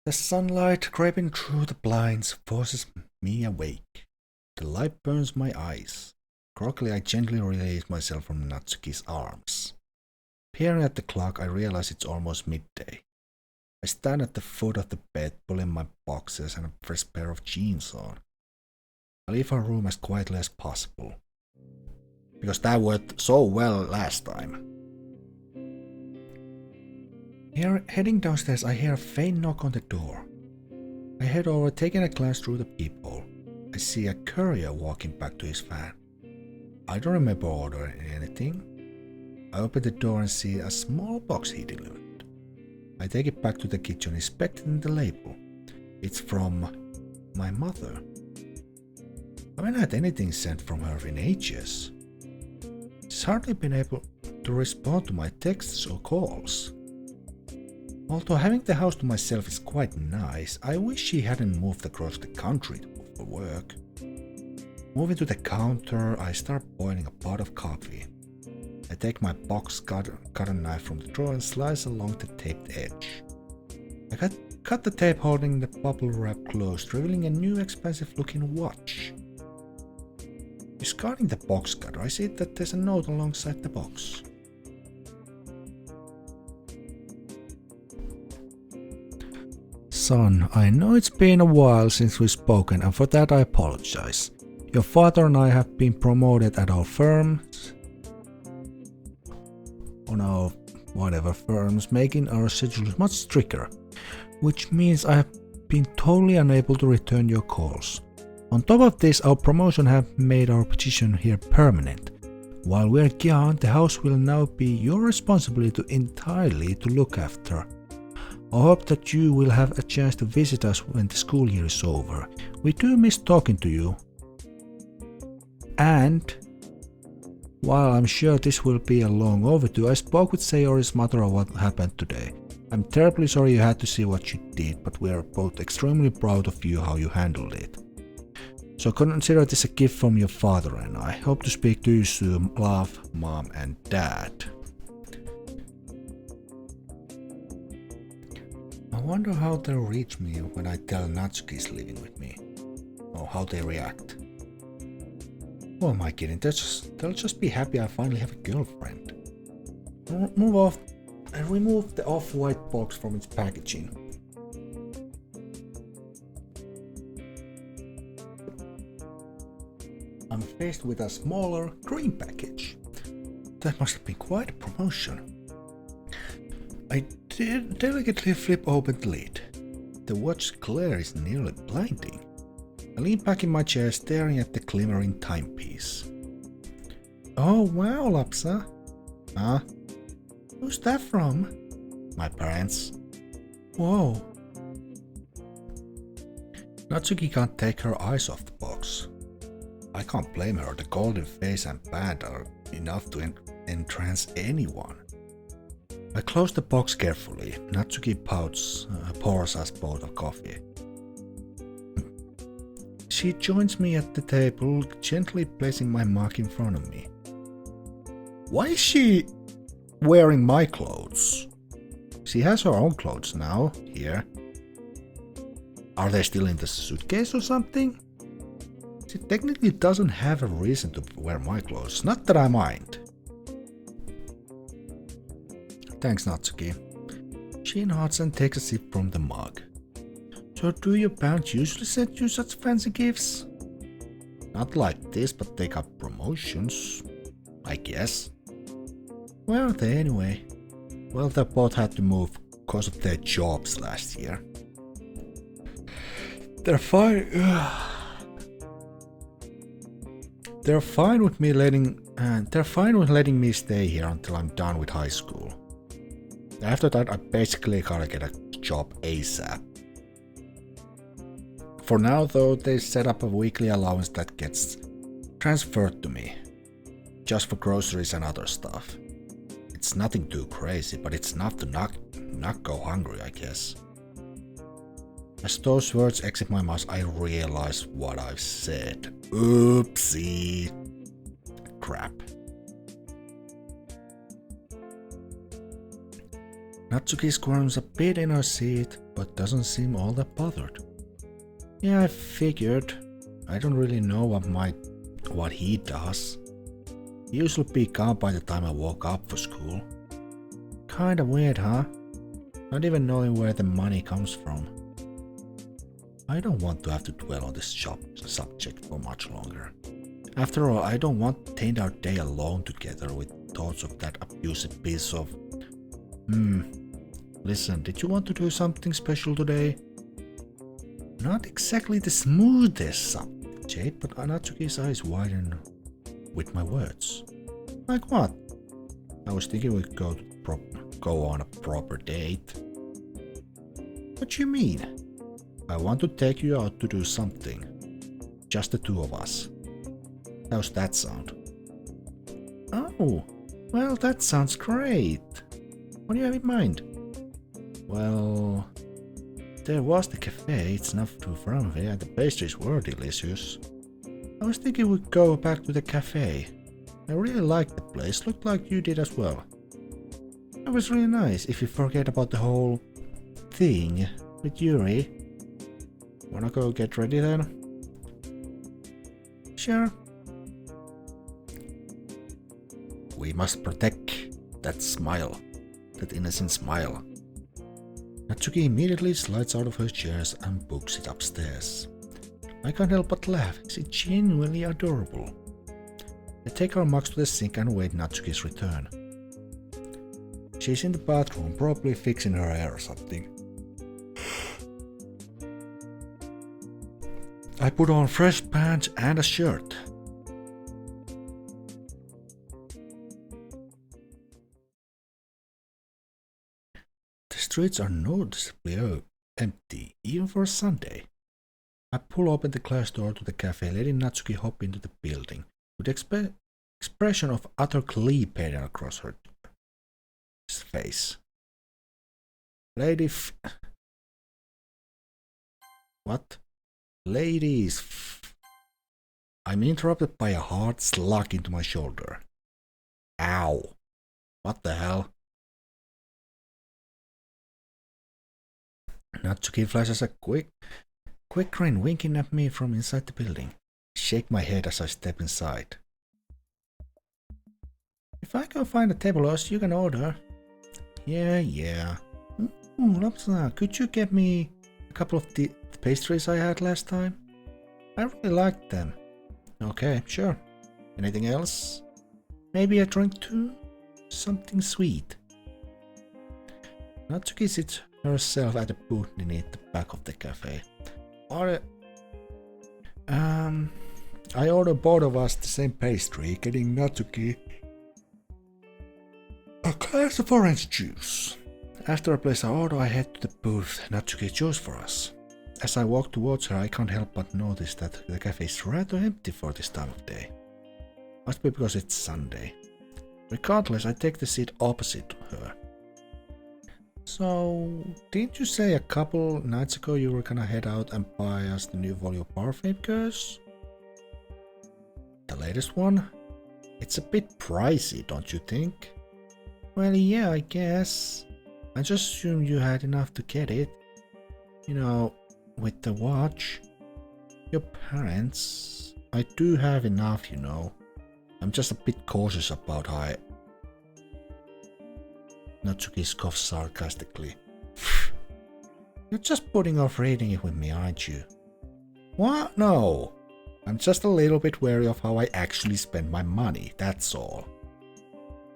The sunlight creeping through the blinds forces me awake. The light burns my eyes. Groggily, I gently release myself from Natsuki's arms. Peering at the clock, I realize it's almost midday. I stand at the foot of the bed, pulling my boxers and a fresh pair of jeans on. I leave our room as quietly as possible, because that worked so well last time. Heading downstairs, I hear a faint knock on the door. I head over, taking a glance through the peephole. I see a courier walking back to his van. I don't remember ordering anything. I open the door and see a small box he delivered. I take it back to the kitchen, inspecting the label. It's from my mother. I haven't had anything sent from her in ages. She's hardly been able to respond to my texts or calls. Although having the house to myself is quite nice, I wish she hadn't moved across the country for work. Moving to the counter, I start boiling a pot of coffee. I take my box cutter knife from the drawer and slice along the taped edge. I cut the tape holding the bubble wrap closed, revealing a new expensive looking watch. Discarding the box cutter, I see that there's a note alongside the box. Son, I know it's been a while since we've spoken, and for that I apologize. Your father and I have been promoted at our firms, on our whatever firms, making our schedules much stricter, which means I have been totally unable to return your calls. On top of this, our promotion have made our position here permanent. While we're gone, the house will now be your responsibility entirely to look after. I hope that you will have a chance to visit us when the school year is over. We do miss talking to you. And while I'm sure this will be a long overdue, I spoke with Sayori's mother of what happened today. I'm terribly sorry you had to see what you did, but we are both extremely proud of you how you handled it. So consider this a gift from your father and I. Hope to speak to you soon. Love, Mom and Dad. I wonder how they'll reach me when I tell Natsuki's living with me. Or how they react. Who am I kidding? They'll just be happy I finally have a girlfriend. I remove the off-white box from its packaging. I'm faced with a smaller green package. That must have been quite a promotion. I delicately flip open the lid. The watch's glare is nearly blinding. I lean back in my chair, staring at the glimmering timepiece. Oh wow, Lopsa. Huh? Who's that from? My parents. Whoa. Natsuki can't take her eyes off the box. I can't blame her. The golden face and band are enough to entrance anyone. I close the box carefully. Natsuki pours us both a coffee. She joins me at the table, gently placing my mug in front of me. Why is she wearing my clothes? She has her own clothes now, here. Are they still in the suitcase or something? She technically doesn't have a reason to wear my clothes, not that I mind. Thanks, Natsuki. She nods and takes a sip from the mug. So do your parents usually send you such fancy gifts? Not like this, but they got promotions, I guess. Where are they anyway? Well, they both had to move because of their jobs last year. They're fine. They're fine with letting me stay here until I'm done with high school. After that, I basically gotta get a job ASAP. For now, though, they set up a weekly allowance that gets transferred to me, just for groceries and other stuff. It's nothing too crazy, but it's enough to not go hungry, I guess. As those words exit my mouth, I realize what I've said. Oopsie. Crap. Natsuki squirms a bit in her seat, but doesn't seem all that bothered. Yeah, I figured. I don't really know what he does. He usually be gone by the time I woke up for school. Kinda weird, huh? Not even knowing where the money comes from. I don't want to have to dwell on this subject for much longer. After all, I don't want to end our day alone together with thoughts of that abusive piece of... Listen, did you want to do something special today? Not exactly the smoothest subject, but Natsuki's eyes widen with my words. Like what? I was thinking we'd go on a proper date. What do you mean? I want to take you out to do something. Just the two of us. How's that sound? Oh, well, that sounds great. What do you have in mind? Well, there was the cafe, it's not too far away, and the pastries were delicious. I was thinking we'd go back to the cafe. I really liked the place, looked like you did as well. It was really nice, if you forget about the whole thing with Yuri. Wanna go get ready then? Sure. We must protect that smile, that innocent smile. Natsuki immediately slides out of her chairs and books it upstairs. I can't help but laugh, it's genuinely adorable. I take our mugs to the sink and wait Natsuki's return. She's in the bathroom, probably fixing her hair or something. I put on fresh pants and a shirt. The streets are noticeably empty, even for a Sunday. I pull open the glass door to the cafe, letting Natsuki hop into the building, with the expression of utter glee painted across her face. What? Ladies. I'm interrupted by a hard slug into my shoulder. Ow. What the hell? Natsuki flashes a quick grin, winking at me from inside the building. I shake my head as I step inside. If I go find a table host, you can order. Yeah. Lopsa, could you get me a couple of the pastries I had last time? I really liked them. Okay, sure. Anything else? Maybe a drink too? Something sweet. Natsuki sits herself at a booth beneath the back of the cafe. I order both of us the same pastry, getting Natsuki a glass of orange juice. After I place our order, I head to the booth Natsuki chose for us. As I walk towards her, I can't help but notice that the cafe is rather empty for this time of day. Must be because it's Sunday. Regardless, I take the seat opposite to her. So, didn't you say a couple nights ago you were gonna head out and buy us the new Volio parfait curse? The latest one? It's a bit pricey, don't you think? Well, yeah, I guess. I just assumed you had enough to get it. You know, with the watch. Your parents. I do have enough, you know. I'm just a bit cautious about how Natsuki scoffs sarcastically. You're just putting off reading it with me, aren't you? What? No. I'm just a little bit wary of how I actually spend my money, that's all.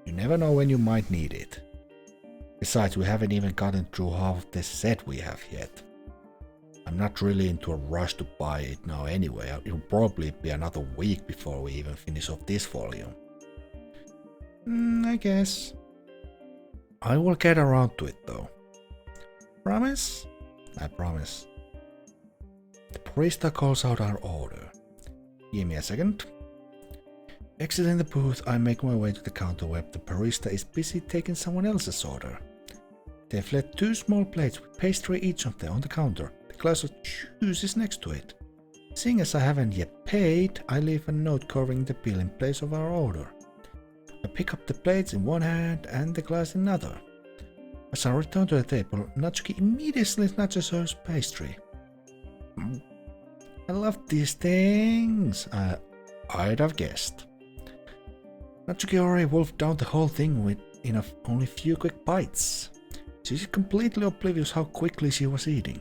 You never know when you might need it. Besides, we haven't even gotten through half of the set we have yet. I'm not really into a rush to buy it now anyway. It'll probably be another week before we even finish off this volume. I guess. I will get around to it though. Promise? I promise. The barista calls out our order. Give me a second. Exiting the booth, I make my way to the counter where the barista is busy taking someone else's order. They've left 2 small plates with pastry each of them on the counter. The glass of juice is next to it. Seeing as I haven't yet paid, I leave a note covering the bill in place of our order. I pick up the plates in one hand and the glass in another. As I return to the table, Natsuki immediately snatches her pastry. I love these things. I'd have guessed. Natsuki already wolfed down the whole thing in only a few quick bites. She's completely oblivious how quickly she was eating.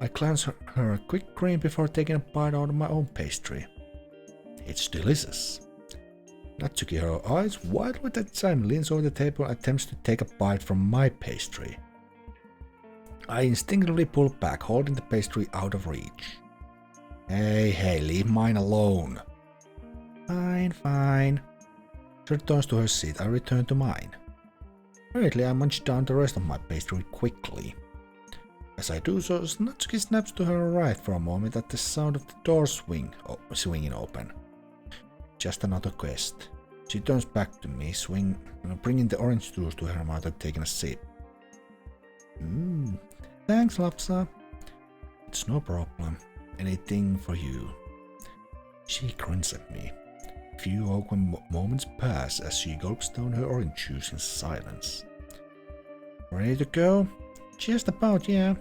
I glance her a quick grin before taking a bite out of my own pastry. It's delicious. Natsuki, her eyes wide with that time, leans over the table and attempts to take a bite from my pastry. I instinctively pull back, holding the pastry out of reach. Hey, leave mine alone. Fine. She returns to her seat. I return to mine. Hurriedly, I munch down the rest of my pastry quickly. As I do so, Natsuki snaps to her right for a moment at the sound of the door swinging open. Just another quest. She turns back to me, bringing the orange juice to her mouth and taking a sip. Thanks, Lopsa. It's no problem. Anything for you. She grins at me. A few awkward moments pass as she gulps down her orange juice in silence. Ready to go? Just about, yeah.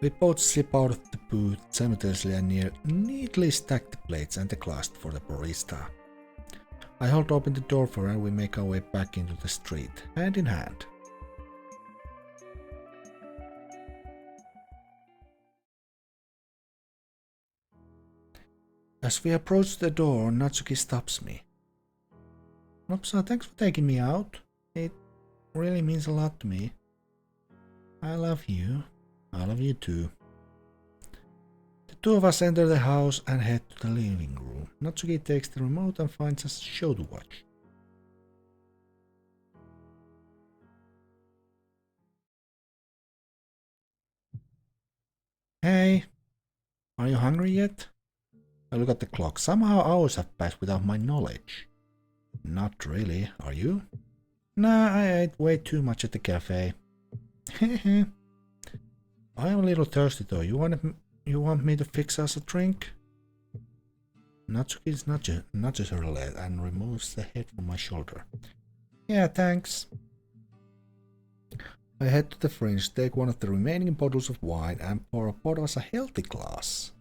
We both slip out of the booth simultaneously and neatly stack the plates and the glass for the barista. I hold open the door for her and we make our way back into the street, hand in hand. As we approach the door, Natsuki stops me. Lopsa, thanks for taking me out. It really means a lot to me. I love you. I love you too. The two of us enter the house and head to the living room. Natsuki takes the remote and finds a show to watch. Hey, are you hungry yet? I look at the clock. Somehow hours have passed without my knowledge. Not really, are you? Nah, I ate way too much at the cafe. Hehe. I am a little thirsty though. You want me to fix us a drink? Natsuki nudges her leg and removes the head from my shoulder. Yeah, thanks. I head to the fridge, take one of the remaining bottles of wine and pour both of us a healthy glass.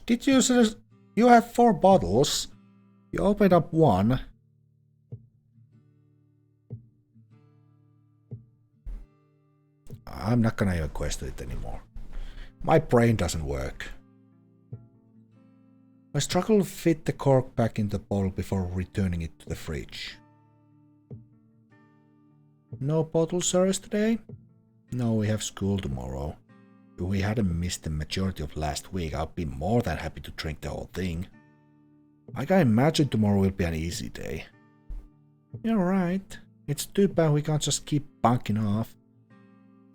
Did you have 4 bottles? You opened up one. I'm not gonna even question it anymore. My brain doesn't work. I struggle to fit the cork back in the bottle before returning it to the fridge. No bottle service today? No, we have school tomorrow. If we hadn't missed the majority of last week, I'd be more than happy to drink the whole thing. I can imagine tomorrow will be an easy day. You're right. It's too bad we can't just keep bunking off.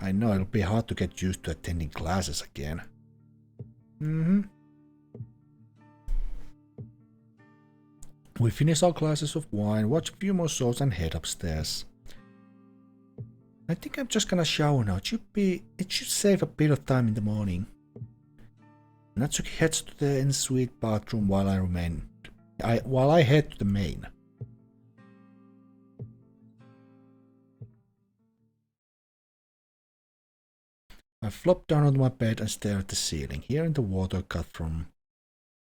I know it'll be hard to get used to attending classes again. We finish our glasses of wine, watch a few more shows and head upstairs. I think I'm just gonna shower now. It should save a bit of time in the morning. Natsuki heads to the en-suite bathroom while I head to the main. I flop down on my bed and stare at the ceiling, hearing the water cut from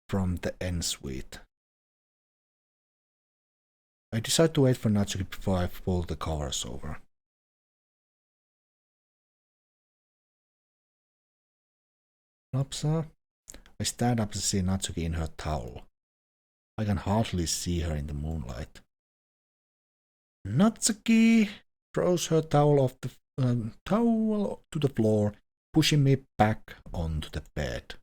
the en-suite. I decide to wait for Natsuki before I pull the covers over. Lopsa? I stand up and see Natsuki in her towel. I can hardly see her in the moonlight. Natsuki throws her towel to the floor, pushing me back onto the bed.